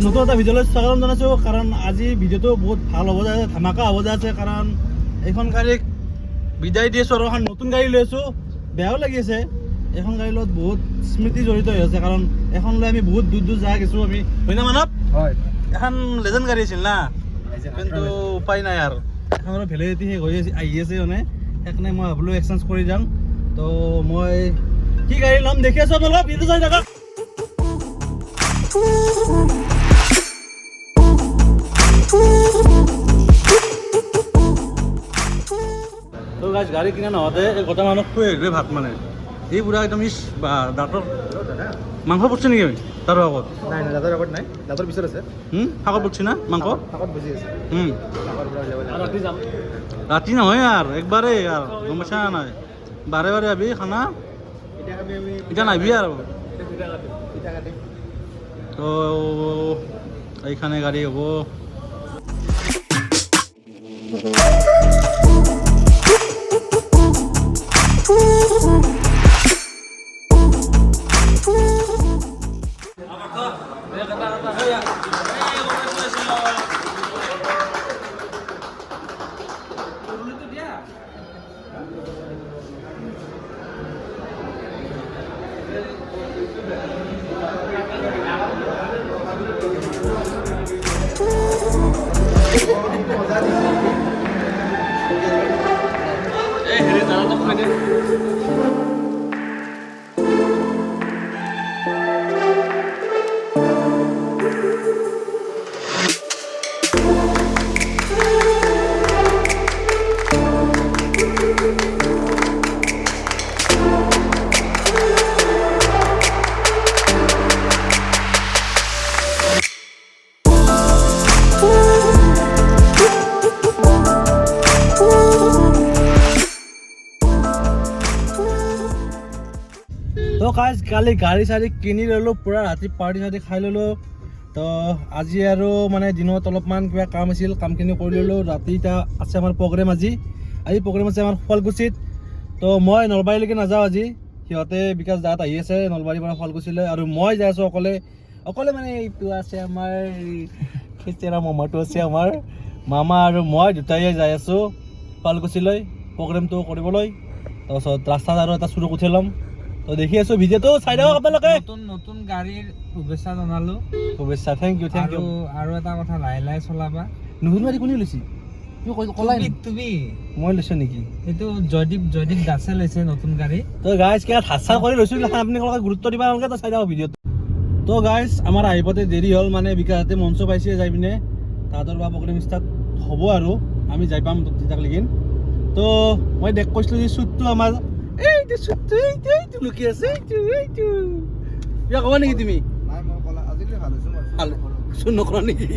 নতুন এটা ভিডিঅ'লৈ স্বাগতম জনাইছোঁ কাৰণ আজি ভিডিঅ'টো বহুত ভাল হ'ব যায় ধামাকা হ'ব যায় আছে কাৰণ এইখন গাড়ীক বিদায় দি আছোঁ আৰু এখন নতুন গাড়ী লৈ আছোঁ বেয়াও লাগি আছে এখন গাড়ীৰ লগত বহুত স্মৃতি জড়িত হৈ আছে কাৰণ এখন লৈ আমি বহুত দূৰ দূৰ যাই গৈছোঁ আমি হয় না মানৱ হয় এখন লেজেণ্ড গাড়ী আছিল না কিন্তু উপায় নাই আৰু এখনৰ ভেলিডিটি শেষ হৈ আহি আছে মানে সেইকাৰণে মই ভাবিলোঁ এক্সচেঞ্জ কৰি যাম তো মই কি গাড়ী ল'ম দেখি আছোঁ আপোনালোকক ভিডিঅ'টো চাই থাকক তো গাছ গাড়ী কিনা নহওঁতে গোটা মানুহ খুৱাই আহিলে ভাত মানে এই বুঢ়া একদম ইচ বা দাঁতৰ মাংস পৰছে নেকি দাঁতৰ আগত নাই নাই দাদাৰ আগত নাই দাদাৰ পিছত আছে শাকত পৰছি না মাংস শাকত বুজি আছে ৰাতি নহয় আৰু একবাৰে আৰু গম পাইছা নাই বাৰে বাৰে আবি খানা এতিয়া নাহিবি আৰু তো এইখানে গাড়ী হ'ব তো কালি গাড়ী চাড়ী কিনি ল'লোঁ পূৰা ৰাতি পাৰ্টি চাৰ্টি খাই ল'লোঁ তো আজি আৰু মানে দিনত অলপমান কিবা কাম আছিল কামখিনি কৰি ল'লোঁ ৰাতি এতিয়া আছে আমাৰ প্ৰগ্ৰেম আজি প্ৰগ্ৰেম আছে আমাৰ শুৱালকুছিত তো মই নলবাৰীলৈকে নাযাওঁ আজি সিহঁতে বিকাশ দাঁত আহি আছে নলবাৰীৰ পৰা শুৱালকুছিলৈ আৰু মই যাই আছোঁ অকলে মানে এইটো আছে আমাৰ খেচেৰা মামাটো আছে আমাৰ মামা আৰু মই দুটাই যাই আছোঁ শুৱালকুছিলৈ প্ৰগ্ৰেমটো কৰিবলৈ তাৰপাছত ৰাস্তাত আৰু এটা চুৰুক উঠি ল'ম তো দেখি আছোঁ ভিডিঅ'টো চাই থাকক আপোনালোকে নতুন গাড়ীৰ শুভেচ্ছা জনালোঁ শুভেচ্ছা থেংক ইউ আৰু এটা কথা লাহে লাহে চলাবা নতুন গাড়ী কোনে লৈছে কলাই তুমি মই লৈছোঁ নেকি এইটো জয়দীপ দাসে লৈছে নতুন গাড়ী তো গাইজ কিবা হাতচা কৰি লৈছোঁ আপুনি গুৰুত্ব দিবা নালাগে তো চাই থাকক ভিডিঅ'টো তো গাইজ আমাৰ আহিবতে দেৰি হ'ল মানে বিকাশতে মঞ্চ পাইছে যাই পিনে তাহাঁতৰ বা প্ৰগ্ৰেম ষ্টাৰ্ট হ'ব আৰু আমি যাই পাম তেতিয়ালৈকে তো মই কৈছিলোঁ যে শ্বুটটো আমাৰ এইটো শ্বুটটো এইটো লুকি আছে এইটো কিবা ক'বা নেকি তুমি নাই মই ক'লা আজিকালি ভাল হৈছে ভাল শ্বুট নকৰা নেকি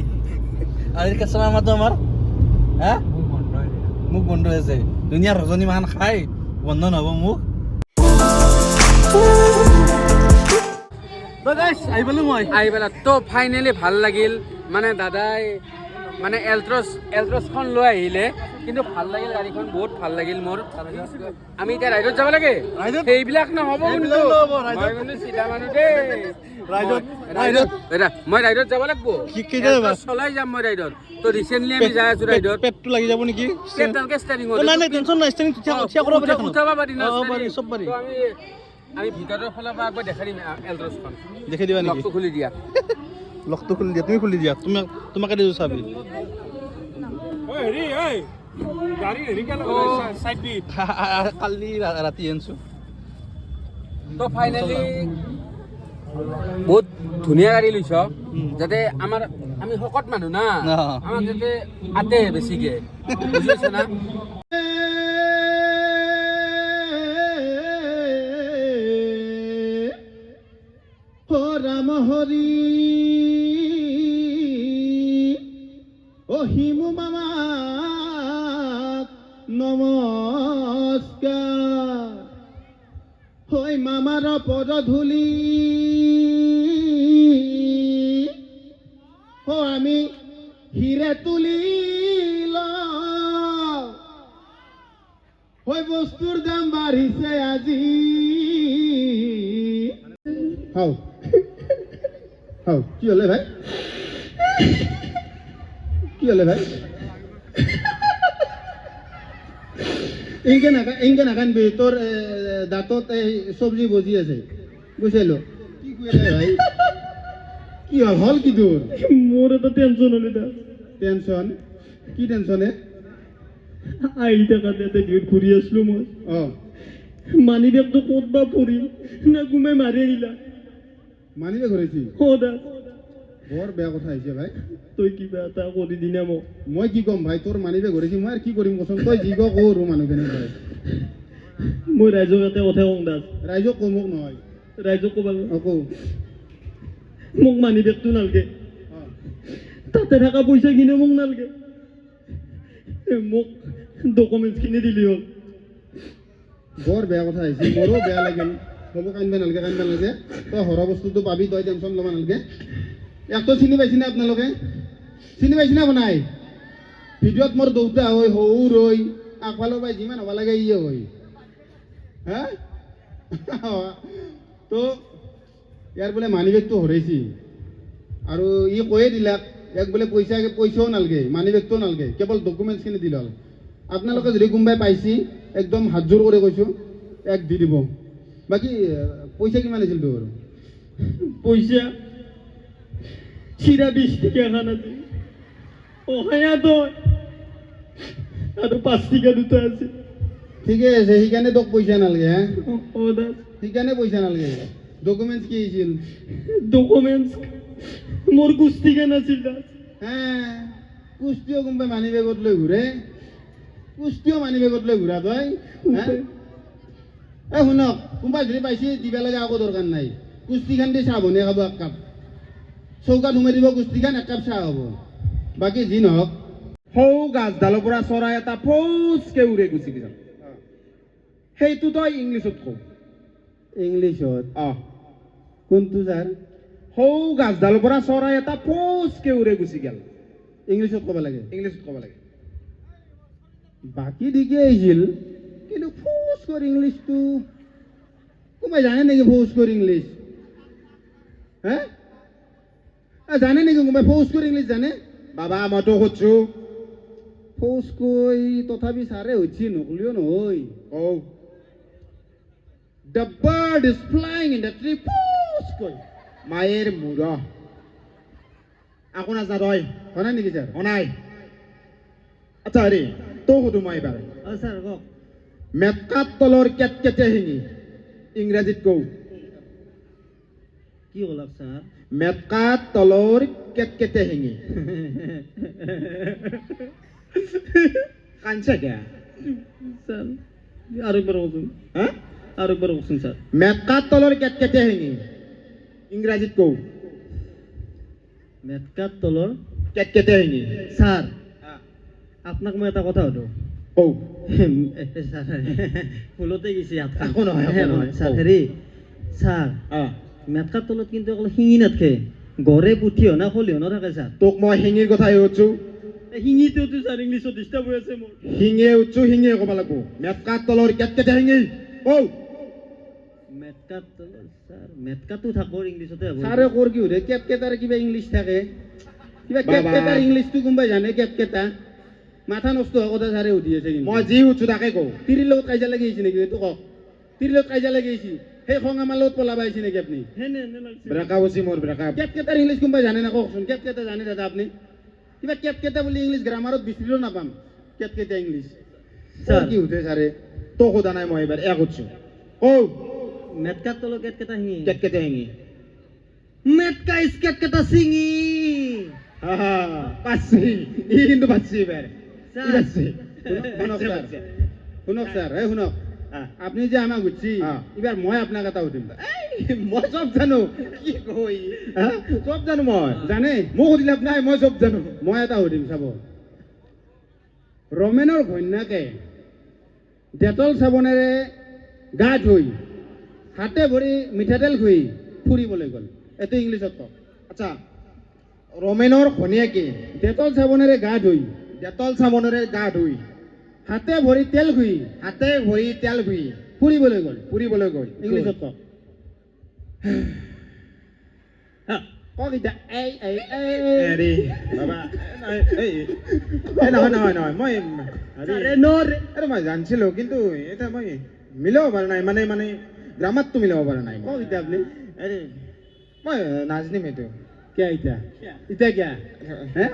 আজি কাষ্টমাৰ মাতো আমাৰ হা মোক বন্ধ হৈ আছে দুনিয়াৰ ৰজনী মাহান খাই বন্ধ নহ'ব মোক আহি পেলা তো ফাইনেলি ভাল লাগিল মানে দাদাই মানে এল্ট্ৰছখন লৈ আহিলে কিন্তু ভাল লাগিল গাড়ীখন বহুত ভাল লাগিল মোৰ আমি এতিয়া ৰাইডত যাব লাগে সেইবিলাক নহ'ব কিন্তু মই কিন্তু চিধা মানুহ দেই মই ৰাইডত যাব লাগিব চলাই যাম মই ৰাইডত তো ৰিচেণ্টলি আমি যাই আছো ৰাইডত পেটটো লাগি যাব নেকি উঠাব পাৰি চব পাৰি আমি ভিতৰৰ ফালৰ পৰা আকৌ দেখাই দিম এল্ট্ৰছখন দেখি দিবা নেকি লকটো খুলি দিয়া তুমি খুলি দিয়া তোমাকে দিছোঁ চাবি কালি ৰাতি আনিছোঁ তো ফাইনেলি বহুত ধুনীয়া গাড়ী লৈছ যাতে আমি শকত মানুহ না আমাক যাতে আতে বেছিকে বুজি পাইছা না ৰাম হৰি অহিমু মামা নমস্কাৰ হৈ মামাৰ পদধূলি আমি হিৰে তুলি হৈ বস্তুৰ দাম বাঢ়িছে আজি হাও কি হলে ভাই কি হলে ভাই ইনকে নাকানবি তোর দাঁতত এই সবজি বজি আছে বুঝলো কি কইলে ভাই কি হল কি তোর মোর এটা টেনশন হলে না টেনশন কি টেনশনে আইল টাকা দিতে ডিউট ঘুরি আসলো মই ও মানি ব্যাগ তো কোত বা পড়ি না ঘুমে মারিয়ে নিলা মানিবে ঘুরেছি ও দা বৰ বেয়া কথা আহিছে ভাই তুই কিবা এটা কৰি দিনা মোক মই কি ক'ম ভাই তোৰ মানিবে ঘুৰেছি মই আৰ কি কৰিম কচোন তই যি কৰো মানুহখিনি ভাই মই ৰাইজক এটা কথা কওঁ দাস ৰাইজক কমক নহয় ৰাইজক ক'বা আকৌ মোক মানি বেগটো নালগে তাতে থকা পইচা কিনে মোক নালগে মোক ডকুমেণ্টছখিনি দিলি হ'ল বৰ বেয়া কথা আহিছে মোৰো বেয়া লাগিল হ'ব কান্দিব নালাগে তই হৰা বস্তুটো পাবি তই টেনশ্যন ল'ব নালাগে একটো চিনি পাইছি না আপোনালোকে চিনি পাইছি না বনাই ভিডিঅ'ত মোৰ দেউতা হৈ সৰু ৰৈ আগফালৰ পৰা যিমান হ'ব লাগে ইয়ে হৈ হা তো ইয়াৰ বোলে মানি বেগটো হৰাইছি আৰু ই কৈয়ে দিলাক ইয়াক বোলে পইচাও নালগে মানি বেগটোও নালগে কেৱল ডকুমেণ্টছখিনি দিলে হ'ল আপোনালোকে যদি কোনোবাই পাইছি একদম হাত জোৰ কৰি কৈছোঁ এক দি দিব বাকী পইচা কিমান আছিল তোৰ পইচা চিৰা 20 টকা খান আছে অহায়া তই আৰু 5 টকা দুটা আছে ঠিকে আছে সেইকাৰণে তোক পইচা নালাগে হা ও দাস সেইকাৰণে পইচা নালাগে ডকুমেণ্টছ কি আছিল ডকুমেণ্টছ মোৰ কুস্তি গান আছিল দাস হা কুস্তিও কোনোবাই মানি বেগত লৈ ঘূৰে কুস্তিও মানি বেগত লৈ ঘূৰা তই শুনক কোনোবাই যদি পাইছে দিব লাগে আকৌ দৰকাৰ নাই কুস্তিখান দি চাহ বনাই খাব এক কাপ চৌকাত সোমাই দিব কুস্তিখান এক কাপ চাহ হ'ব বাকী যি নহওক সৌ গাছডালৰ পৰা চৰাই এটা ফৌচকে উৰে গুচি যাম সেইটো তই ইংলিছত কওঁ ইংলিছত অঁ কোনটো ছাৰ সৌ গাছডালৰ পৰা চৰাই এটা ফৌচকে উৰে গুচি গেল ইংলিছত ক'ব লাগে ইংলিছত ক'ব লাগে বাকী দিকে আহিছিল কিন্তু ফৌজ কৰি ইংলিছটো কোনোবাই জানে নেকি ফৌজ কৰি ইংলিছ হে জানে নেকি কোনোবাই ফৌজ কৰি ইংলিছ জানে বাবা মইতো সুধছো ফৌজ কৈ তথাপি ছাৰে হৈছে নকলিও নহয় কওঁ the bird is flying in the tree ফৌজ কৈ মায়েৰ মূৰ আকৌ নাজনা তই হয়নে নেকি ছাৰ অনাই আচ্ছা হেৰি তই সুধো মই এইবাৰ ছাৰ কওক মেটকাত তলৰ কেটকেটে শিঙি ইংৰাজীত কওঁ কি ক'লাক ছাৰ মেটকাত তলৰ কেটকেটে শিঙি কাঞ্চা কিয়া ছাৰ আৰু একবাৰ কওকচোন হা আৰু একবাৰ কওকচোন ছাৰ মেটকাত তলৰ কেটকেটে শিঙি ইংৰাজীত কওঁ মেটকাত তলৰ কেটকেটে শিঙি ছাৰ আপোনাক মই এটা কথা সুধো কওঁ ছাৰ ফুলতে গৈছে একো নহয়, একো নহয়, ছাৰ কওক। হেৰি ছাৰ অঁ মেটকাৰ তলত কিন্তু অকল শিঙি নাথাকে গড়ে পুঠি হনা খলিহনা থাকে ছাৰ তোক মই শিঙিৰ কথাই সুধছো শিঙিটোতো ছাৰ ইংলিছত ডিষ্টাৰ্ব হৈ আছে মোৰ শিঙে উঠছো শিঙে ক'ব লাগিব মেটকাত তলৰ কেটকেটে শিঙি কওঁ মেটকাত তলত ছাৰ মেটকাটো থাকৰ ইংলিছতে হ'ব ছাৰে কৰ কি সুধে কেটকেটাৰ কিবা ইংলিছ থাকে কিবা বাবা। কেটকেটাৰ ইংলিছটো কোনোবাই জানে কেটকেটা মাথা নষ্ট হোৱা কথা ছাৰে সুধি আছে কিন্তু মই যি সুধছো তাকে কওঁ তিৰিৰ লগত কাজিয়া লাগি আহিছে নেকি এইটো কওক তিৰিৰ লগত কাজিয়া লাগি আহিছে সেই খং আমাৰ লগত পলাব আহিছে নেকি আপুনি হেনে হেনে লাগছে ব্ৰেকআপ হৈছে মোৰ ব্ৰেকআপ কেটকেটাৰ ইংলিছ কোনোবাই জানে না কওকচোন কেটকেটা জানে দাদা আপুনি কিবা কেটকেটা বুলি ইংলিছ গ্ৰামাৰত বিচাৰিলেও নাপাম কেটকেটা ইংলিছ ছাৰ। কি সুধে ছাৰে তোক সোধা নাই মই এইবাৰ এক সুধছো কওঁ মেটকাত তলত কেটকেটা শিঙি কেটকেটে শিঙি মেটকা ইজ কেটকেটা চিঙি হা হা পাচ্ছি ই কিন্তু পাচ্ছি এইবাৰ ছাৰ। ই পাচ্ছি শুনক ছাৰ শুনক ছাৰ এই শুনক হা। আপুনি যে আমাক সুধছি অ। এইবাৰ মই আপোনাক এটা সুধিম এই, মই চব জানো কি কয় হা চব জানো মই জানে মোক সুধি লাভ নাই মই চব জানো মই এটা সুধিম চাব ৰমেনৰ ঘৈণীয়েকে ডেটল চাবোনেৰে গা ধুই হাতে ভৰি মিঠাতেল ঘঁহি ফুৰিবলৈ গ'ল এইটো ইংলিছত কওক আচ্ছা ৰমেনৰ ঘনীয়েকে ডেটল চাবোনেৰে গা ধুই ডেটল চাবোনেৰে গা ধুই হাতে ভৰি তেল ঘঁহি হাতে ভৰি তেল ভুই ফুৰিবলৈ গ'ল ফুৰিবলৈ গ'ল ইংলিছত কওক হা, কওক এতিয়া হেৰি বাবা নহয় মই এইটো মই জানিছিলোঁ কিন্তু এতিয়া মই মিলাব পৰা নাই মানে গ্ৰামাৰটো মিলাব পৰা নাই কওক এতিয়া আপুনি হেৰি মই নাজানিম এইটো কিয় এতিয়া কিয়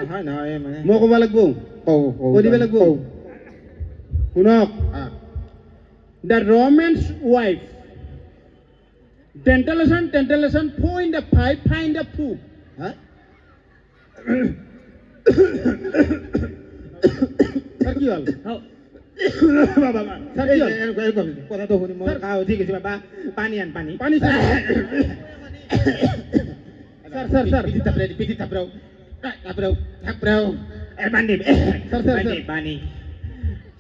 হয় নহয় মানে মই ক'ব লাগিব কৈ দিব লাগিব শুনক the Roman's wife temptation for in the five fine the few কি হ'ল কথাটো শুনি মই কাহ উঠি গৈছে বাবা পানী আন পানী পানী স্যার পিঠি থাপড়াও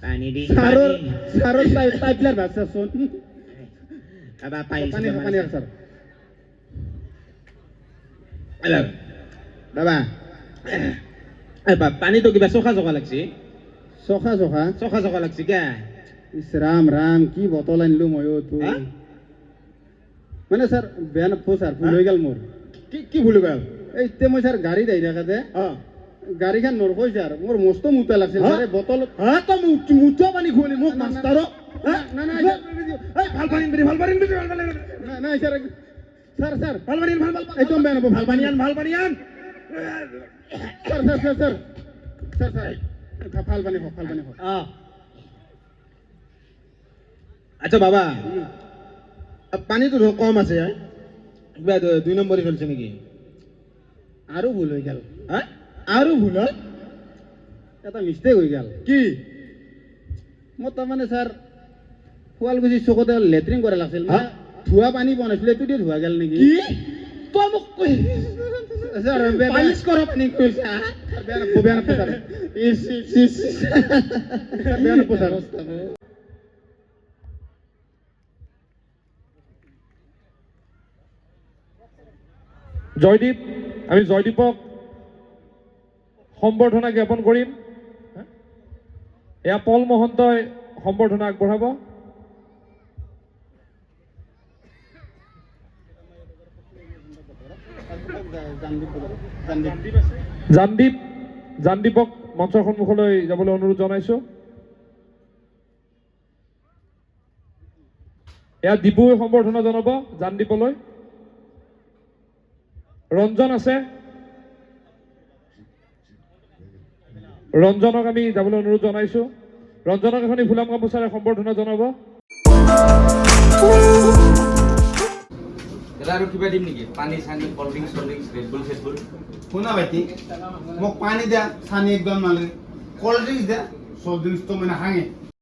পানী দি স্যারের পাইপলার ভাষা শুন বাবা পানি স্যার বাবা পানীটো কিবা চখা লাগছে চখা লাগছে কে ইস রাম কি বটল আনলো ময়ো তো মানে স্যার বেয়া নাপো স্যার ভুল হৈ গেল মোৰ কি ভুল গেল এই তে মই স্যাৰ গাড়ী দাই থাকাতে গাড়ীখন নৰকৈ স্যাৰ মোৰ মস্ত মুতা লাগছিল স্যাৰ বটল মুঠো পানী খুৱালি মোক মাষ্টাৰ ভাল পানী নাই স্যার ভাল পানী একদম বেয়া নাপো ভাল পানী আন স্যার ভাল পানী হওক আচ্ছা বাবা পানীটো কম আছে কিবা 2 নম্বৰ চলিছে নেকি আৰু ভুল হৈ গেল আৰু ভুল হ'ল এটা মিষ্টেক হৈ গেল কি মোৰ তাৰমানে স্যাৰ শুৱালকুছি চকতে লেট্ৰিন কৰা লাগছিল ধোৱা পানী বনাইছিল এইটো দি ধোৱা গেল নেকি কি তই মোক স্যাৰ পালিশ কৰা পানী কৈছা বেয়া নাপো স্যাৰ বেয়া নাপো স্যাৰ জয়দীপ আমি জয়দীপক সম্বৰ্ধনা জ্ঞাপন কৰিম এয়া পল মহন্তই সম্বৰ্ধনা আগবঢ়াব জানদীপক মঞ্চৰ সন্মুখলৈ যাবলৈ অনুৰোধ জনাইছো এয়া দীপুৱে সম্বৰ্ধনা জনাব জানদীপলৈ ৰঞ্জন আছে ৰঞ্জনক আমি যাবলৈ অনুৰোধ জনাইছো ৰঞ্জনক এখনি ফুলাম গামোচাৰে সম্বৰ্ধনা জনাব আৰু কিবা দিম নেকি পানী চানী কল্ড ড্ৰিংকছ ৰেডবুল শুনা ভাইটি মোক পানী দিয়া চানি একদম নালাগে কল্ড ড্ৰিংকছ দিয়া চল্ড ড্ৰিংকছটো মানে হাঙে